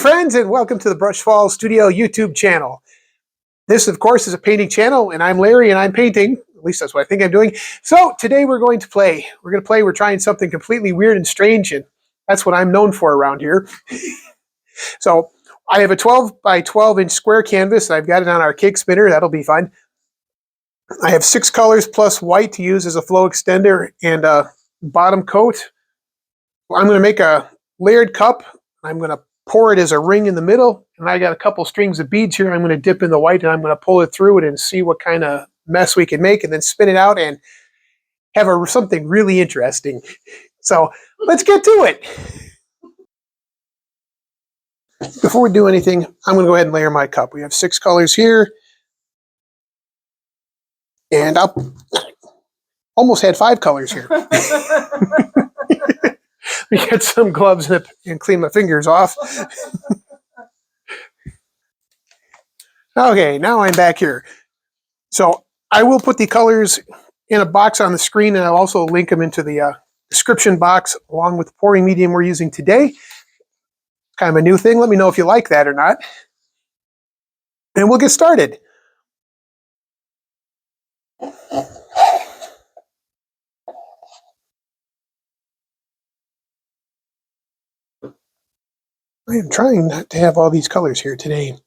friends, and welcome to the BrushFalls Studio YouTube channel. This, of course, is a painting channel, and I'm Larry, and I'm painting. At least that's what I think I'm doing. So today we're going to play. We're trying something completely weird and strange, and that's what I'm known for around here. So I have a 12 by 12 inch square canvas. I've got it on our cake spinner. That'll be fun. I have 6 colors plus white to use as a flow extender and a bottom coat. I'm going to make a layered cup. I'm going to pour it as a ring in the middle, and I got a couple strings of beads here. I'm going to dip in the white, and I'm going to pull it through it and see what kind of mess we can make, and then spin it out and have something really interesting. So let's get to it. Before we do anything, I'm going to go ahead and layer my cup. We have 6 colors here, and I almost had 5 colors here. Let me get some gloves and clean my fingers off. Okay, now I'm back here. So I will put the colors in a box on the screen, and I'll also link them into the description box along with the pouring medium we're using today. Kind of a new thing. Let me know if you like that or not. And we'll get started. I am trying not to have all these colors here today.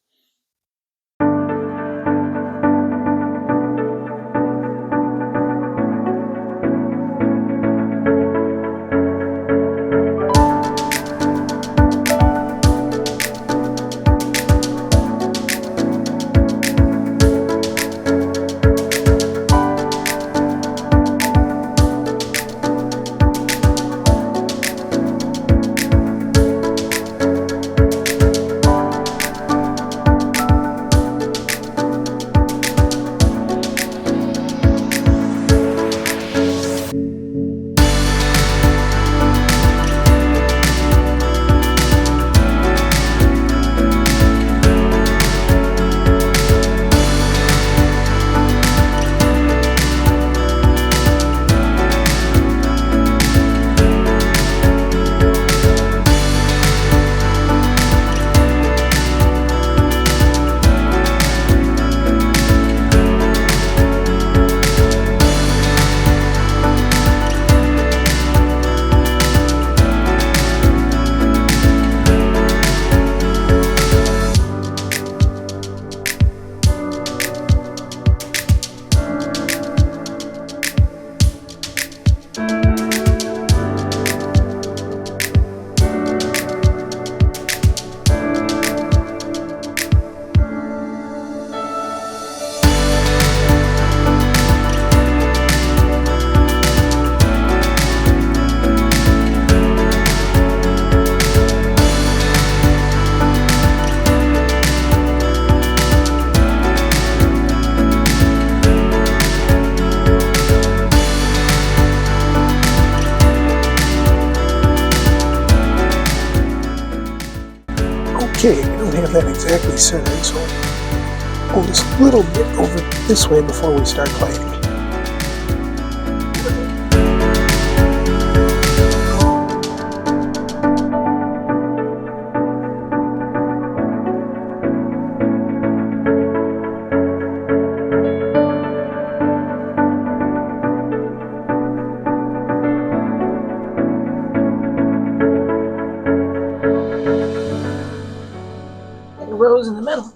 Okay, we don't have that exactly centered, so I'll pull this a little bit over this way before we start playing. Rose in the middle.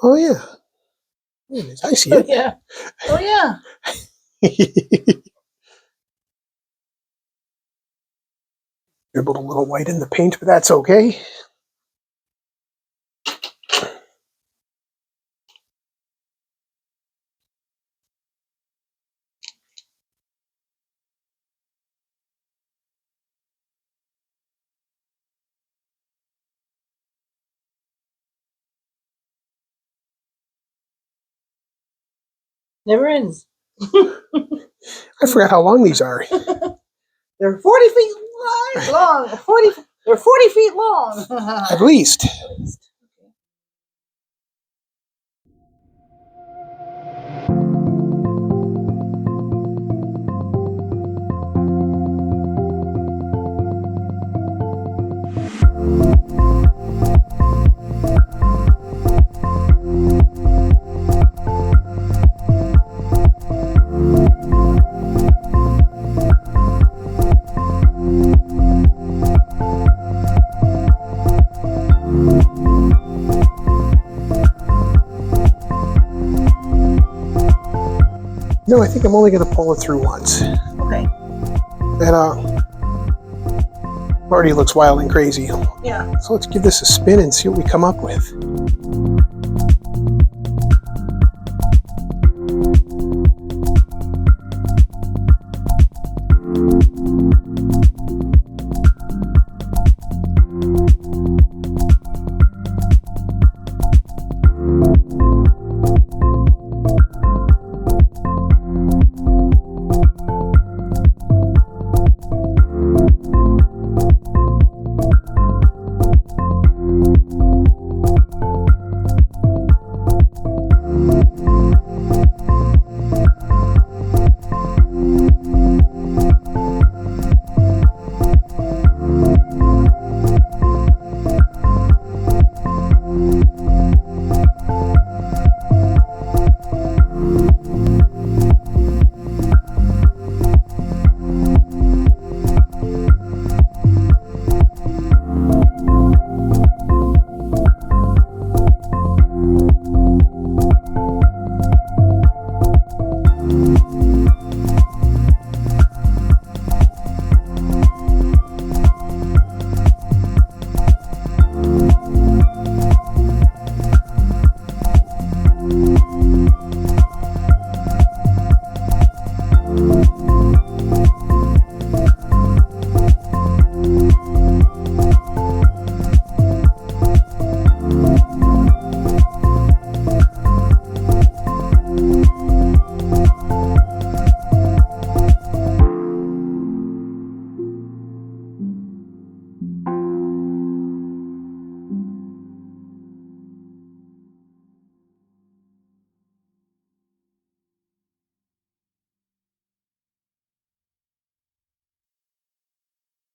Oh yeah. There it is. I see it. Yeah. Oh yeah. Dribbled a little white in the paint, but that's okay. Never ends. I forgot how long these are. They're 40 feet long. They're 40 feet long. At least. No, I think I'm only going to pull it through once. Okay. That already looks wild and crazy. Yeah. So let's give this a spin and see what we come up with.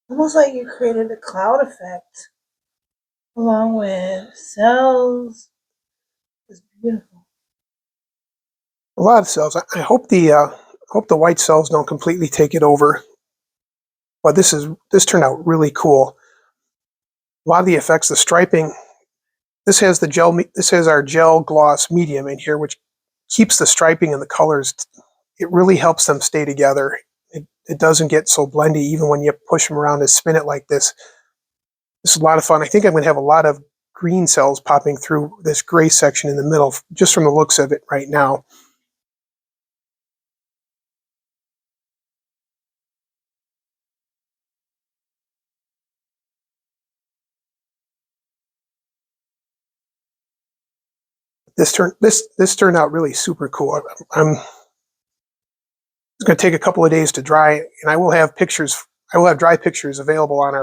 Almost like you created a cloud effect along with cells. It's beautiful. A lot of cells. I hope the white cells don't completely take it over. But this turned out really cool. A lot of the effects, the striping. This has the gel. This has our gel gloss medium in here, which keeps the striping and the colors. It really helps them stay together. It doesn't get so blendy even when you push them around and spin it like this. This is a lot of fun. I think I'm going to have a lot of green cells popping through this gray section in the middle, just from the looks of it right now. This turned out really super cool. It's going to take a couple of days to dry, and I will have pictures. I will have dry pictures available on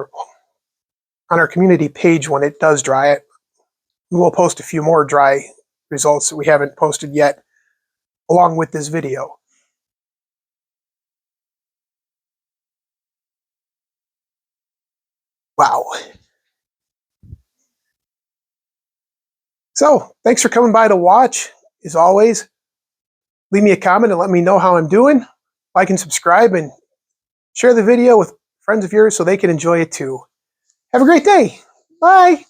our community page when it does dry. It. We will post a few more dry results that we haven't posted yet, along with this video. Wow. So, thanks for coming by to watch. As always, leave me a comment and let me know how I'm doing. Like and subscribe and share the video with friends of yours so they can enjoy it too. Have a great day. Bye.